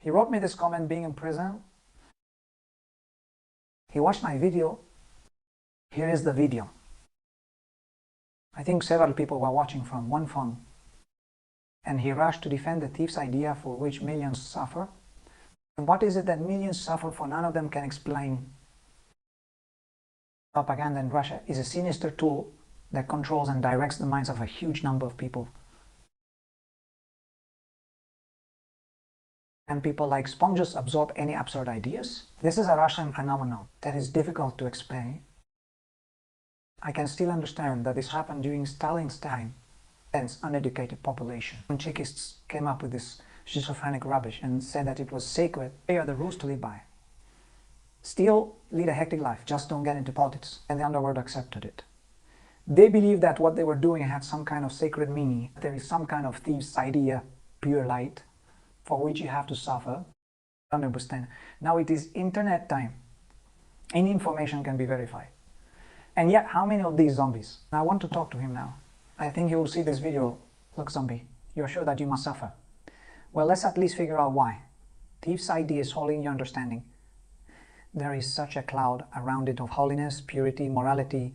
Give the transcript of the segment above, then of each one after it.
He wrote me this comment being in prison. He watched my video. Here is the video. I think several people were watching from one phone. And he rushed to defend the thief's idea for which millions suffer. And what is it that millions suffer for? None of them can explain. Propaganda in Russia is a sinister tool that controls and directs the minds of a huge number of people. And people like sponges absorb any absurd ideas. This is a Russian phenomenon that is difficult to explain. I can still understand that this happened during Stalin's time, dense, uneducated population. When Chekists came up with this schizophrenic rubbish and said that it was sacred, they are the rules to live by. Still lead a hectic life, just don't get into politics, and the underworld accepted it. They believed that what they were doing had some kind of sacred meaning. There is some kind of thief's idea, pure light, for which you have to suffer. Understand. Now it is internet time. Any information can be verified. And yet, how many of these zombies? I want to talk to him now. I think he will see this video. Look, zombie, you're sure that you must suffer. Well, let's at least figure out why. Thief's idea is wholly in your understanding. There is such a cloud around it of holiness, purity, morality.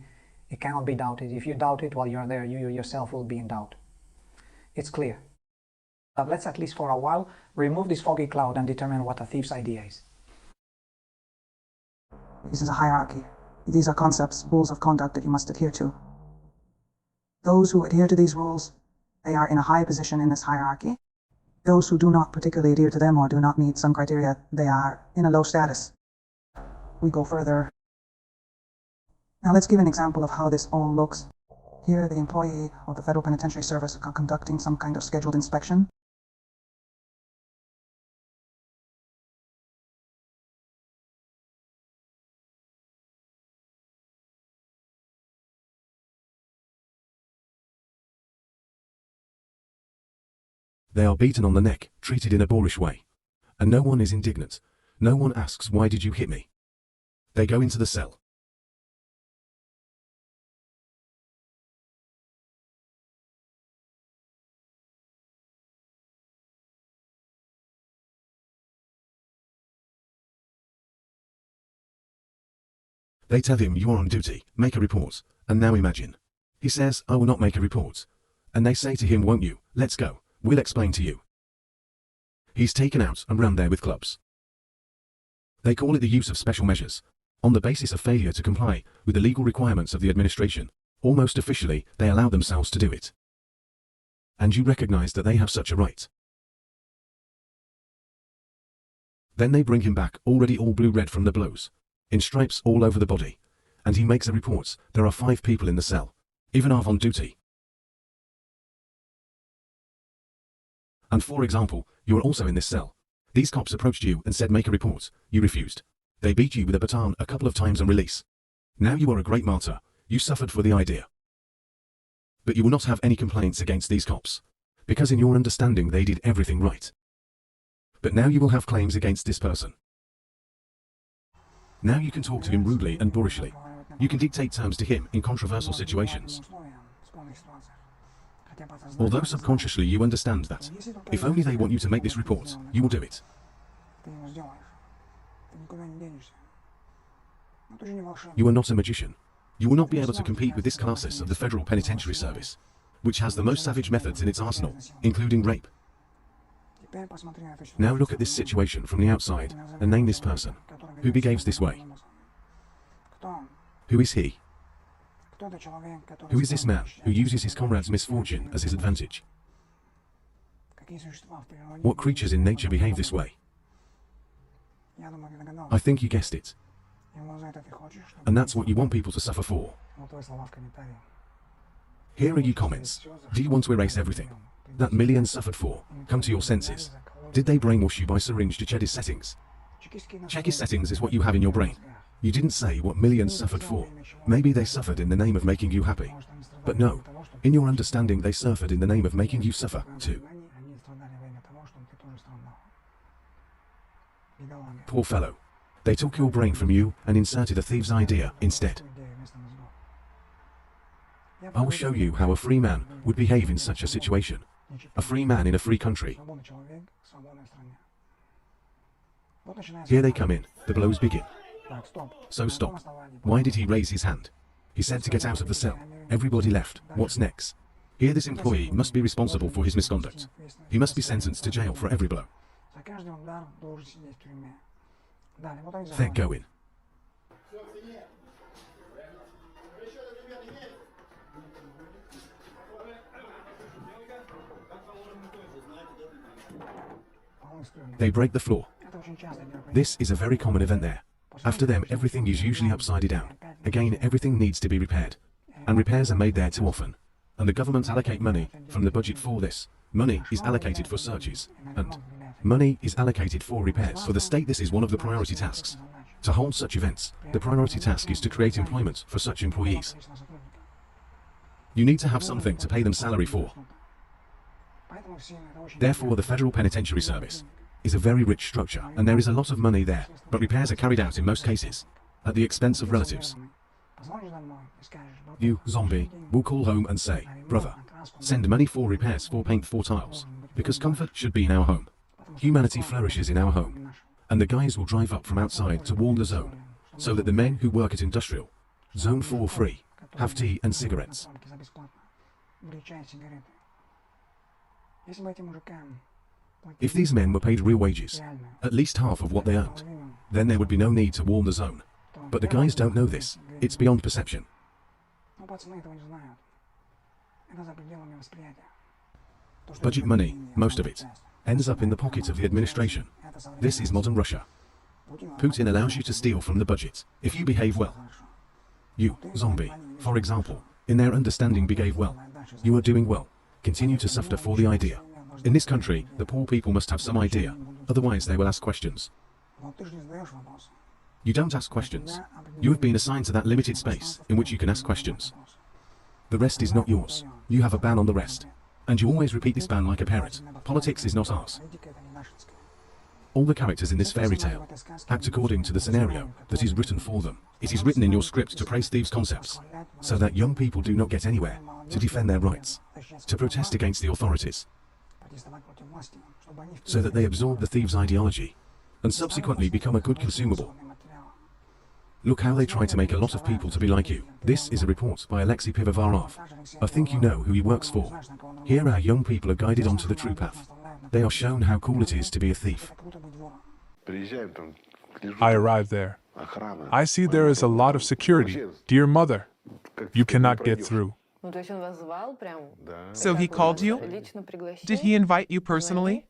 It cannot be doubted. If you doubt it while you're there, you yourself will be in doubt. It's clear. But let's at least for a while remove this foggy cloud and determine what a thief's idea is. This is a hierarchy. These are concepts, rules of conduct that you must adhere to. Those who adhere to these rules, they are in a high position in this hierarchy. Those who do not particularly adhere to them or do not meet some criteria, they are in a low status. We go further. Now let's give an example of how this all looks. Here, the employee of the Federal Penitentiary Service are conducting some kind of scheduled inspection. They are beaten on the neck, treated in a boorish way. And no one is indignant. No one asks, why did you hit me? They go into the cell. They tell him, you are on duty, make a report. And now imagine. He says, I will not make a report. And they say to him, won't you? Let's go. We'll explain to you. He's taken out and run there with clubs. They call it the use of special measures, on the basis of failure to comply with the legal requirements of the administration. Almost officially, they allow themselves to do it. And you recognize that they have such a right. Then they bring him back, already all blue-red from the blows, in stripes all over the body, and he makes a report. There are 5 people in the cell, even are on duty. And for example, you are also in this cell. These cops approached you and said make a report. You refused. They beat you with a baton a couple of times and release. Now you are a great martyr. You suffered for the idea. But you will not have any complaints against these cops, because in your understanding they did everything right. But now you will have claims against this person. Now you can talk to him rudely and boorishly. You can dictate terms to him in controversial situations. Although subconsciously you understand that, if only they want you to make this report, you will do it. You are not a magician. You will not be able to compete with this classes of the Federal Penitentiary Service, which has the most savage methods in its arsenal, including rape. Now look at this situation from the outside, and name this person, who behaves this way. Who is he? Who is this man who uses his comrade's misfortune as his advantage? What creatures in nature behave this way? I think you guessed it. And that's what you want people to suffer for. Here are your comments. Do you want to erase everything that millions suffered for? Come to your senses. Did they brainwash you by syringe to check his settings? Check his settings is what you have in your brain. You didn't say what millions suffered for. Maybe they suffered in the name of making you happy. But no, in your understanding they suffered in the name of making you suffer, too. Poor fellow. They took your brain from you and inserted a thief's idea instead. I will show you how a free man would behave in such a situation. A free man in a free country. Here they come in, the blows begin. Так, стоп. So stop. Why did he raise his hand? He said to get out of the cell. Everybody left. What's next? Here this employee must be responsible for his misconduct. He must be sentenced to jail for every blow. За каждый удар должен сидеть в тюрьме. Далее, вот они They're going. They break the floor. Это очень часто мероприятие. This is a very common event there. After them, everything is usually upside down. Again, everything needs to be repaired. And repairs are made there too often. And the government allocate money from the budget for this. Money is allocated for searches. And money is allocated for repairs. For the state, this is one of the priority tasks. To hold such events, the priority task is to create employment for such employees. You need to have something to pay them salary for. Поэтому все это очень... Therefore, the Federal Penitentiary Service is a very rich structure, and there is a lot of money there, but repairs are carried out in most cases at the expense of relatives. Позвонишь домой и скажешь, «Братан, You, zombie, will call home and say, brother, send money for repairs for paint for tiles, because comfort should be in our home. Humanity flourishes in our home, and the guys will drive up from outside to warm the zone, so that the men who work at industrial, zone 4 free, have tea and cigarettes. потомки за бесплатно будут чай и сигареты». Если бы этим мужикам If these men were paid real wages, at least half of what they earned, then there would be no need to warm the zone. But the guys don't know this. It's beyond perception. Ну, пацаны этого не знают. Это за пределами восприятия. То, что Budget это money, не most of it, ends up in the pockets of the administration. This is modern Russia. Putin allows you to steal from the budget, if you behave well. You, zombie, for example, in their understanding behave well. You are doing well. Continue to suffer for the idea. In this country, the poor people must have some idea, otherwise they will ask questions. Но ты же не задаешь вопрос. You don't ask questions. You have been assigned to that limited space in which you can ask questions. The rest is not yours. You have a ban on the rest. And you always repeat this ban like a parrot. Politics is not ours. Политика это не нашинская. All the characters in this fairy tale act according to the scenario that is written for them. It is written in your script to praise thieves' concepts, so that young people do not get anywhere, to defend their rights, to protest against the authorities, Протестовать против власти, чтобы они so that they absorb the thieves' ideology, and subsequently become a good consumable. материал. Look how they try to make a lot of people to be like you. This is a report by Alexei Pivovarov. I think you know who he works for. Here our young people are guided onto the true path. They are shown how cool it is to be a thief. Круто быть вором. Приезжаем там, лежу, I arrive there. охрана. I see there is a lot of security. Dear mother, Как you ты cannot не get пройдешь. through. Ну, то есть он вас звал прям? Да. So he called you? Лично пригласил? Did he invite you personally?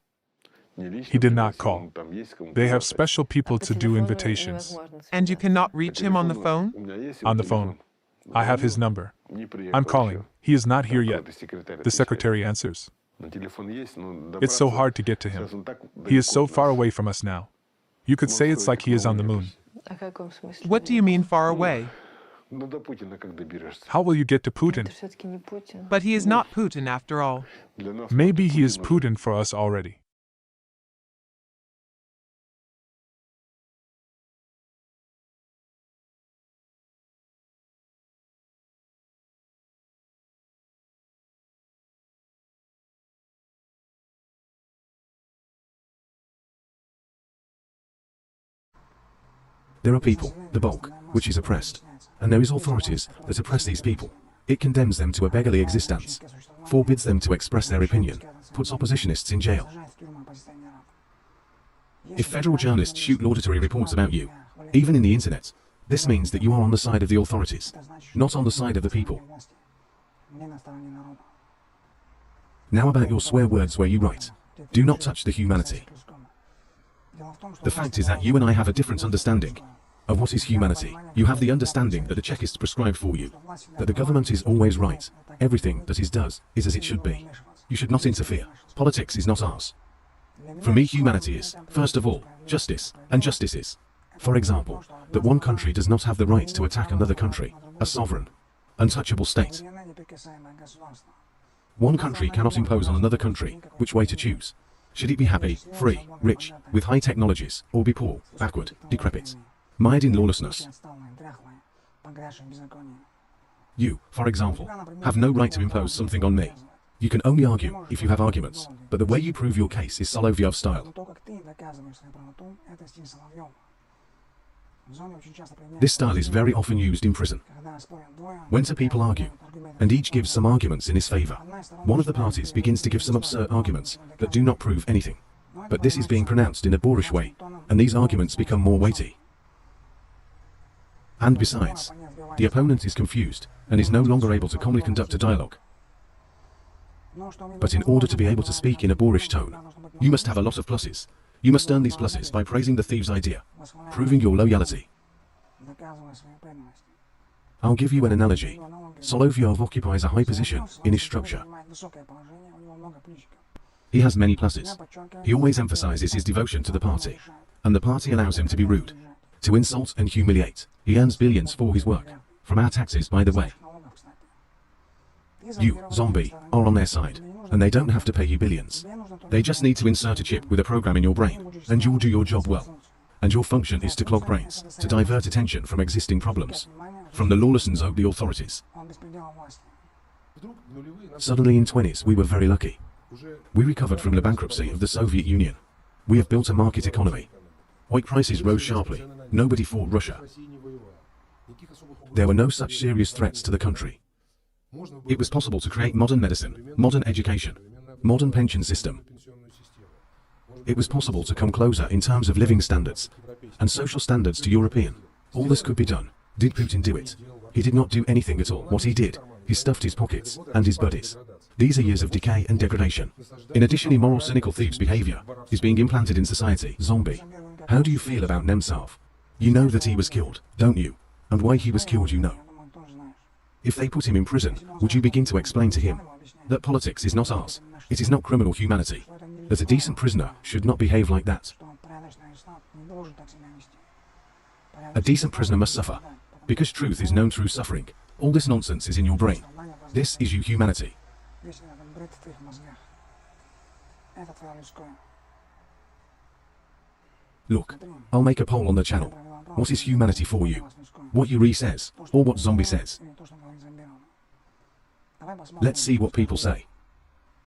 Не лично He did not пригласил, call. но там есть кому They have позвать. special people По to do телефону invitations. невозможно And you связаться. cannot reach him on the phone? У меня есть On его the phone. телефон. I have his number. Не приехал I'm calling. еще. He is not here Там yet. какой-то секретарь The отвечает. secretary answers. На телефон есть, но It's so добраться- hard to get to Сейчас him. он так He is далеко so от far нас. away from us now. You could say it's like he is on the moon. О каком смысле? What do you mean far away? Ну, до Путина как доберешься? How will you get to Putin? Это все-таки не Путин. But he is not Putin after all. Для нас Maybe he is Путин Putin for us already. There are people, the bulk, which is oppressed, and there is authorities that oppress these people. It condemns them to a beggarly existence, forbids them to express their opinion, puts oppositionists in jail. Сажает в тюрьму оппозиционеров. If federal journalists shoot laudatory reports about you, even in the internet, this means that you are on the side of the authorities, not on the side of the people. Власти. Не на стороне народа. Now about your swear words where you write, do not touch the humanity. Дело в том, что The fact is that you and I have a different understanding of what is humanity. You have the understanding that the checklists prescribe for you, that the government is always right. Everything that it does is as it should be. You should not interfere. Politics is not ours. For me, humanity is, first of all, justice, and justice is, for example, that one country does not have the right to attack another country, a sovereign, untouchable state. суверенное неприкасаемое государство. One country cannot impose on another country which way to choose. Should it be happy, free, rich, with high technologies, or be poor, backward, decrepit, mired in lawlessness? Отсталое, дряхлое, погрязшее в беззаконии. You, for example, have no right to impose something on me. You can only argue if you have arguments, but the way you prove your case is Solovyov style. Но то, как Ты доказываешь свою правоту этой стиль Соловьева. В зоне очень часто применяется, This style is very often used in prison. когда спорят двое, When two people argue, and each gives some arguments in his favor, one of the parties begins to give some absurd arguments that do not prove anything. But this is being pronounced in a boorish way, and these arguments become more weighty. And besides, the opponent is confused and is no longer able to calmly conduct a dialogue. But in order to be able to speak in a boorish tone, you must have a lot of pluses. You must earn these pluses by praising the thief's idea, proving your loyalty. доказывая свою преданность. I'll give you an analogy. Solovyov occupies a high position in his structure. Занимает высокое положение, у него много плечиков. He has many pluses. He always emphasizes his devotion to the party, and the party allows him to be rude, to insult and humiliate. He earns billions for his work, from our taxes, by the way. You, Zombi, are on their side, and they don't have to pay you billions. They just need to insert a chip with a program in your brain, and you'll do your job well. And your function is to clog brains, to divert attention from existing problems, from the lawlessness of the authorities. Он беспределом власти. Suddenly in 20s we were very lucky. We recovered from the bankruptcy of the Soviet Union. We have built a market economy. Oil prices rose sharply. Nobody fought Russia. There were no such serious threats to the country. It was possible to create modern medicine, modern education, modern pension system. It was possible to come closer in terms of living standards and social standards to European. All this could be done. Did Putin do it? He did not do anything at all. What he did, he stuffed his pockets and his buddies. These are years of decay and degradation. In addition, immoral, cynical thieves' behavior is being implanted in society. Zombie. How do you feel about Nemtsov? You know that he was killed, don't you? And why he was killed you know. Я думаю, тоже знаешь. If they put him in prison, would you begin to explain to him that politics is not ours, it is not criminal humanity, that a decent prisoner should not behave like that? Что порядочный арестант не должен так себя вести. A decent prisoner must suffer, because truth is known through suffering. All this nonsense is in your brain. This is your humanity. Весь этот бред в твоих мозгах. Это твое людское. Look, I'll make a poll on the channel. What is humanity for you? What Yuri says, or what Zombie says. Или то, что говорит Зомбиров. Давай посмотрим. Let's see what people say.